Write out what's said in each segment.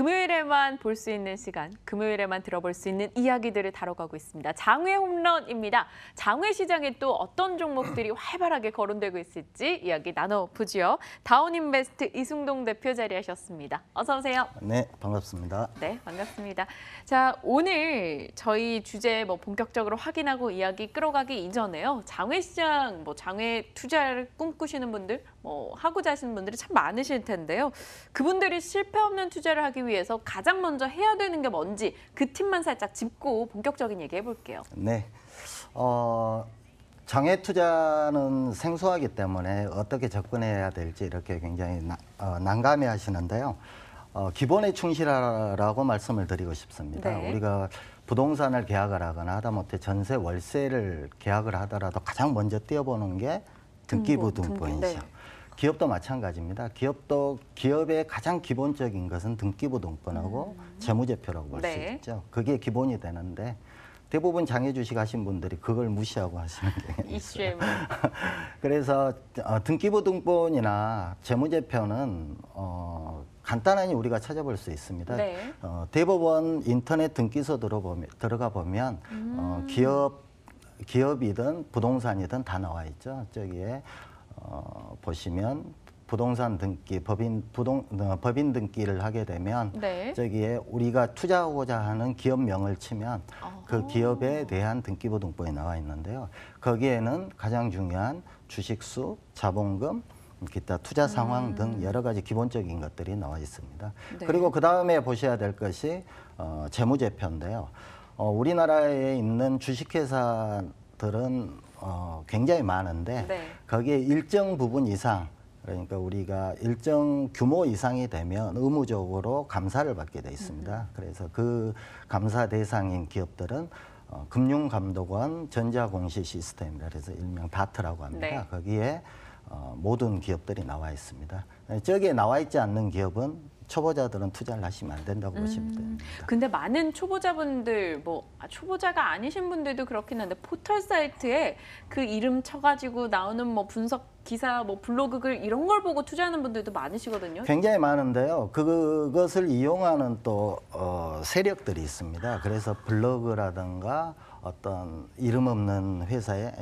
금요일에만 볼 수 있는 시간, 금요일에만 들어볼 수 있는 이야기들을 다뤄가고 있습니다. 장외 홈런입니다. 장외 시장에 또 어떤 종목들이 활발하게 거론되고 있을지 이야기 나눠보지요. 다운인베스트 이승동 대표 자리하셨습니다. 어서 오세요. 네, 반갑습니다. 네, 반갑습니다. 자, 오늘 저희 주제 본격적으로 확인하고 이야기 끌어가기 이전에요. 장외 시장, 장외 투자를 꿈꾸시는 분들, 하고자 하시는 분들이 참 많으실 텐데요. 그분들이 실패 없는 투자를 하기 위해서 가장 먼저 해야 되는 게 뭔지 그 팁만 살짝 짚고 본격적인 얘기 해볼게요. 네, 장외 투자는 생소하기 때문에 어떻게 접근해야 될지 이렇게 굉장히 난감해 하시는데요. 기본에 충실하라고 말씀을 드리고 싶습니다. 네. 우리가 부동산을 계약을 하거나 하다못해 전세 월세를 계약을 하더라도 가장 먼저 띄워보는 게 등기부등본이죠. 네. 기업도 마찬가지입니다. 기업의 가장 기본적인 것은 등기부등본하고 재무제표라고 볼 수 네. 있죠. 그게 기본이 되는데 대부분 장외 주식 하신 분들이 그걸 무시하고 하시는 경향이 있어요. 그래서 등기부등본이나 재무제표는 간단하게 우리가 찾아볼 수 있습니다. 네. 대법원 인터넷 등기소 들어가 보면 기업이든 부동산이든 다 나와 있죠. 저기에 보시면 부동산 등기, 법인 등기를 하게 되면 네. 저기에 우리가 투자하고자 하는 기업명을 치면 그 기업에 대한 등기부등본이 나와 있는데요. 거기에는 가장 중요한 주식수, 자본금, 기타 투자 상황 등 여러 가지 기본적인 것들이 나와 있습니다. 네. 그리고 그 다음에 보셔야 될 것이 재무제표인데요. 우리나라에 있는 주식회사들은 굉장히 많은데 네. 거기에 일정 부분 이상, 그러니까 우리가 일정 규모 이상이 되면 의무적으로 감사를 받게 돼 있습니다. 그래서 그 감사 대상인 기업들은 금융감독원 전자공시 시스템이라 해서 일명 다트라고 합니다. 네. 거기에 모든 기업들이 나와 있습니다. 저기에 나와 있지 않는 기업은 초보자들은 투자를 하시면 안 된다고 보시면 됩니다. 근데 많은 초보자분들, 초보자가 아니신 분들도 그렇긴 한데 포털 사이트에 그 이름 쳐가지고 나오는 분석 기사, 블로그 글 이런 걸 보고 투자하는 분들도 많으시거든요. 굉장히 많은데요. 그것을 이용하는 또 세력들이 있습니다. 그래서 블로그라든가 어떤 이름 없는 회사의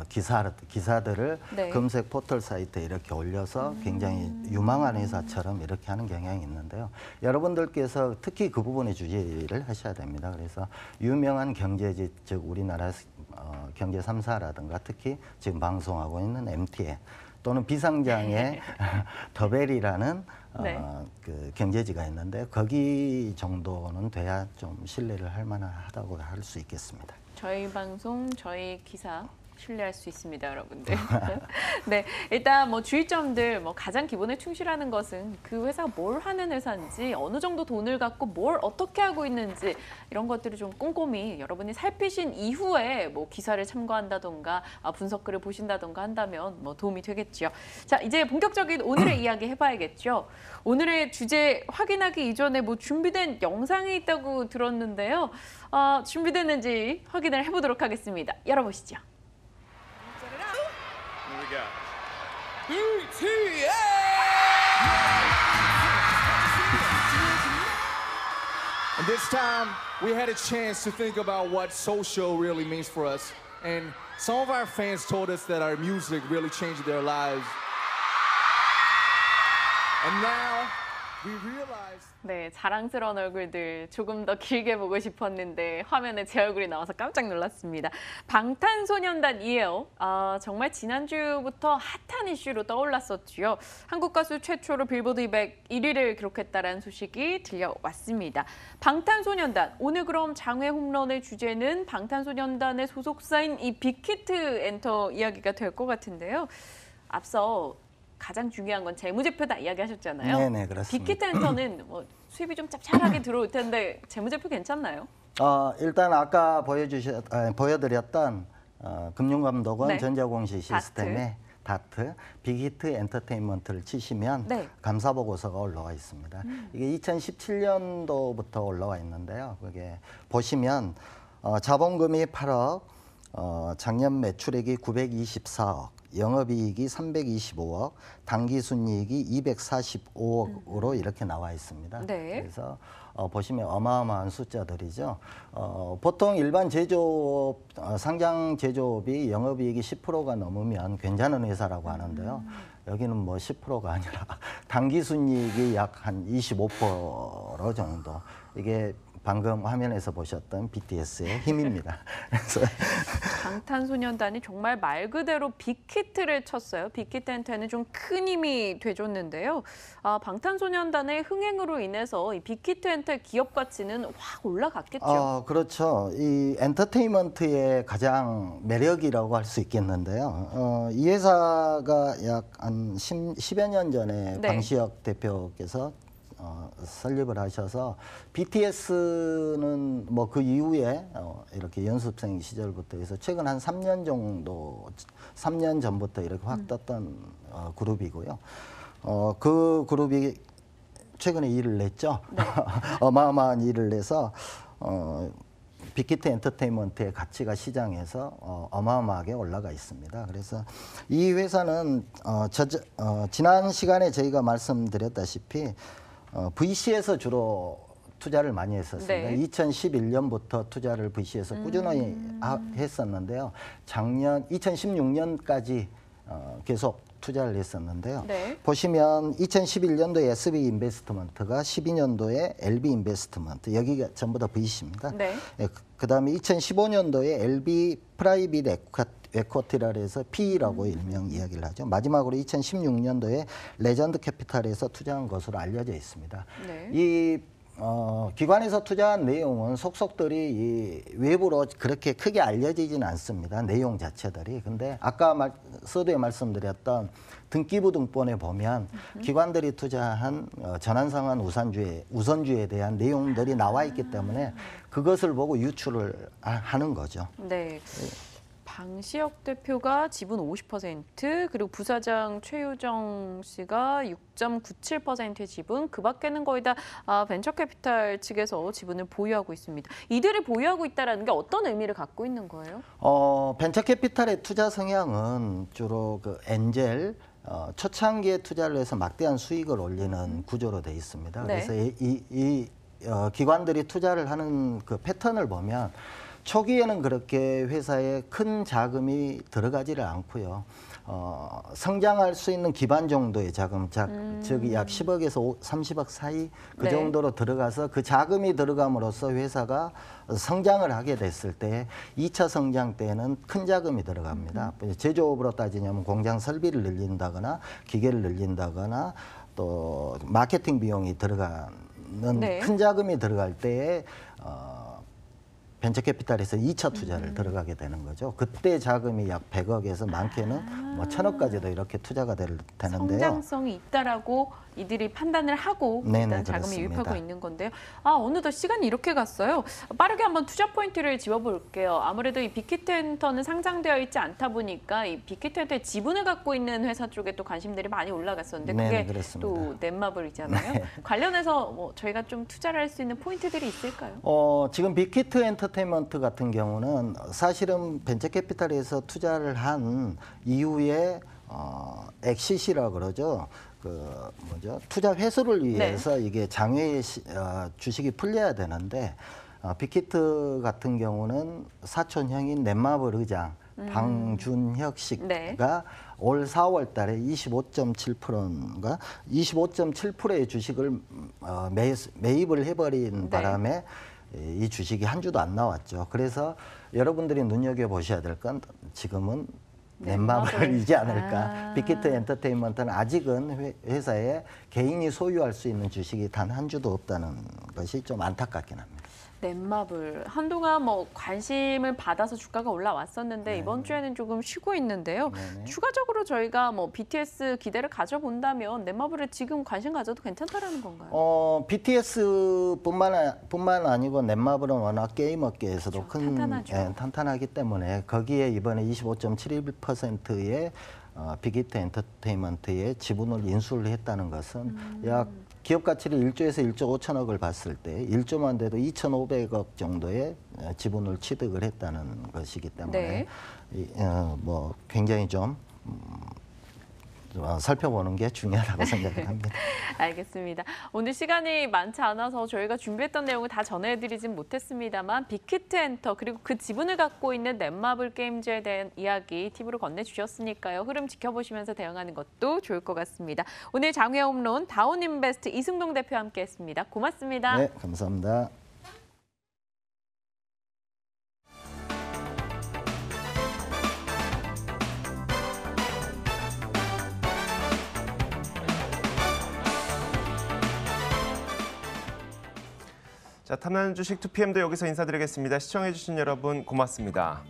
기사들을 네. 검색 포털 사이트에 이렇게 올려서 굉장히 유망한 회사처럼 이렇게 하는 경향이 있는데요. 여러분들께서 특히 그 부분에 주의를 하셔야 됩니다. 그래서 유명한 경제지, 즉 우리나라 경제 3사라든가 특히 지금 방송하고 있는 MTN 또는 비상장의 더벨이라는 네. 그 경제지가 있는데 거기 정도는 돼야 좀 신뢰를 할 만하다고 할 수 있겠습니다. 저희 방송, 저희 기사 신뢰할 수 있습니다, 여러분들. 네, 일단 주의점들, 가장 기본에 충실하는 것은 그 회사가 뭘 하는 회사인지, 어느 정도 돈을 갖고 뭘 어떻게 하고 있는지 이런 것들을 좀 꼼꼼히 여러분이 살피신 이후에 기사를 참고한다던가 분석글을 보신다던가 한다면 도움이 되겠죠. 자, 이제 본격적인 오늘의 이야기 해봐야겠죠. 오늘의 주제 확인하기 이전에 준비된 영상이 있다고 들었는데요. 준비됐는지 확인을 해보도록 하겠습니다. 열어보시죠. And this time, we had a chance to think about what social really means for us. And some of our fans told us that our music really changed their lives. And now, we realized... 네, 자랑스러운 얼굴들 조금 더 길게 보고 싶었는데 화면에 제 얼굴이 나와서 깜짝 놀랐습니다. 방탄소년단이에요. 정말 지난주부터 핫한 이슈로 떠올랐었지요. 한국 가수 최초로 빌보드 200 1위를 기록했다는 소식이 들려왔습니다. 방탄소년단, 오늘 그럼 장외 홈런의 주제는 방탄소년단의 소속사인 이 빅히트 엔터 이야기가 될 것 같은데요. 앞서 가장 중요한 건 재무제표다 이야기하셨잖아요. 네네, 그렇습니다. 빅히트 엔터는 수입이 좀 짭짤하게 들어올 텐데 재무제표 괜찮나요? 일단 아까 보여드렸던 금융감독원 네. 전자공시 시스템의 다트, 빅히트 엔터테인먼트를 치시면 네. 감사보고서가 올라와 있습니다. 이게 2017년도부터 올라와 있는데요. 그게 보시면 자본금이 8억, 작년 매출액이 924억, 영업이익이 325억, 당기순이익이 245억으로 이렇게 나와 있습니다. 네. 그래서 보시면 어마어마한 숫자들이죠. 보통 일반 제조업, 상장 제조업이 영업이익이 10%가 넘으면 괜찮은 회사라고 하는데요. 여기는 뭐 10%가 아니라 당기순이익이 약 한 25% 정도. 이게 방금 화면에서 보셨던 BTS의 힘입니다. 그래서 방탄소년단이 정말 말 그대로 빅히트를 쳤어요. 빅히트한테는 좀 큰 힘이 돼줬는데요. 방탄소년단의 흥행으로 인해서 이 빅히트한테 기업 가치는 확 올라갔겠죠. 그렇죠. 이 엔터테인먼트의 가장 매력이라고 할 수 있겠는데요. 이 회사가 약 한 10여 년 전에 네. 방시혁 대표께서 설립을 하셔서 BTS는 뭐 그 이후에 이렇게 연습생 시절부터 해서 최근 한 3년 정도, 3년 전부터 이렇게 확 떴던 그룹이고요. 그 그룹이 최근에 일을 냈죠. 네. 어마어마한 일을 내서 빅히트 엔터테인먼트의 가치가 시장에서 어마어마하게 올라가 있습니다. 그래서 이 회사는 지난 시간에 저희가 말씀드렸다시피 VC에서 주로 투자를 많이 했었습니다. 네. 2011년부터 투자를 VC에서 꾸준히 했었는데요. 작년 2016년까지 계속 투자를 했었는데요. 네. 보시면 2011년도에 SB 인베스트먼트가 12년도에 LB 인베스트먼트 여기가 전부 다 VC입니다. 네. 그다음에 2015년도에 LB 프라이빗 에쿼티라 해서 PE라고 일명 이야기를 하죠. 마지막으로 2016년도에 레전드 캐피탈에서 투자한 것으로 알려져 있습니다. 네. 이 기관에서 투자한 내용은 속속들이 이 외부로 그렇게 크게 알려지지는 않습니다. 내용 자체들이. 근데 아까 서두에 말씀드렸던 등기부 등본에 보면 기관들이 투자한 전환상환 우선주에 대한 내용들이 나와 있기 때문에 그것을 보고 유출을 하는 거죠. 네. 방시혁 대표가 지분 50%, 그리고 부사장 최유정 씨가 6.97%의 지분, 그 밖에는 거의 다 벤처캐피탈 측에서 지분을 보유하고 있습니다. 이들이 보유하고 있다는 게 어떤 의미를 갖고 있는 거예요? 벤처캐피탈의 투자 성향은 주로 그 엔젤, 초창기에 투자를 해서 막대한 수익을 올리는 구조로 돼 있습니다. 네. 그래서 이 기관들이 투자를 하는 그 패턴을 보면 초기에는 그렇게 회사에 큰 자금이 들어가지를 않고요. 성장할 수 있는 기반 정도의 자금, 즉 약 10억에서 30억 사이 그 네. 정도로 들어가서 그 자금이 들어감으로써 회사가 성장을 하게 됐을 때 2차 성장 때는 큰 자금이 들어갑니다. 제조업으로 따지냐면 공장 설비를 늘린다거나 기계를 늘린다거나 또 마케팅 비용이 들어가는 네. 큰 자금이 들어갈 때에 벤처캐피탈에서 2차 투자를 들어가게 되는 거죠. 그때 자금이 약 100억에서 많게는 뭐 1000억까지도 이렇게 투자가 되는데요. 성장성이 있다라고 이들이 판단을 하고 네네, 일단 자금이 그렇습니다. 유입하고 있는 건데요. 어느덧 시간이 이렇게 갔어요. 빠르게 한번 투자 포인트를 집어볼게요. 아무래도 이 빅히트엔터는 상장되어 있지 않다 보니까 이 빅히트엔터의 지분을 갖고 있는 회사 쪽에 또 관심들이 많이 올라갔었는데 네네, 그게 그렇습니다. 또 넷마블이잖아요. 네. 관련해서 뭐 저희가 좀 투자를 할 수 있는 포인트들이 있을까요? 지금 빅히트 엔터테인먼트 같은 경우는 사실은 벤처캐피탈에서 투자를 한 이후에 엑시시라고 그러죠. 투자 회수를 위해서 이게 장외에 주식이 풀려야 되는데 빅히트 같은 경우는 사촌형인 넷마블 의장 방준혁 씨가 네. 올 4월 달에 25.7%인가 25.7%의 주식을 매입을 해버린 네. 바람에 이 주식이 한 주도 안 나왔죠. 그래서 여러분들이 눈여겨보셔야 될 건 지금은 넷마블이지 않을까. 빅히트 엔터테인먼트는 아직은 회사에 개인이 소유할 수 있는 주식이 단 한 주도 없다는 것이 좀 안타깝긴 합니다. 넷마블 한동안 뭐 관심을 받아서 주가가 올라왔었는데 이번 주에는 조금 쉬고 있는데요. 네네. 추가적으로 저희가 뭐 BTS 기대를 가져본다면 넷마블에 지금 관심 가져도 괜찮다라는 건가요? BTS뿐만 아니고 넷마블은 워낙 게임 업계에서도 그렇죠. 탄탄하죠. 탄탄하기 때문에 거기에 이번에 25.71%의 빅히트 엔터테인먼트의 지분을 인수를 했다는 것은 약 기업 가치를 1조에서 1조 5천억을 봤을 때 1조만 돼도 2,500억 정도의 지분을 취득을 했다는 것이기 때문에 네. 뭐 굉장히 좀 살펴보는 게 중요하다고 생각을 합니다. 알겠습니다. 오늘 시간이 많지 않아서 저희가 준비했던 내용을 다 전해드리진 못했습니다만 빅히트 엔터 그리고 그 지분을 갖고 있는 넷마블 게임즈에 대한 이야기 팁으로 건네주셨으니까요. 흐름 지켜보시면서 대응하는 것도 좋을 것 같습니다. 오늘 장외홈론 다운인베스트 이승동 대표와 함께했습니다. 고맙습니다. 네, 감사합니다. 자, 탐나는 주식 2PM도 여기서 인사드리겠습니다. 시청해주신 여러분 고맙습니다.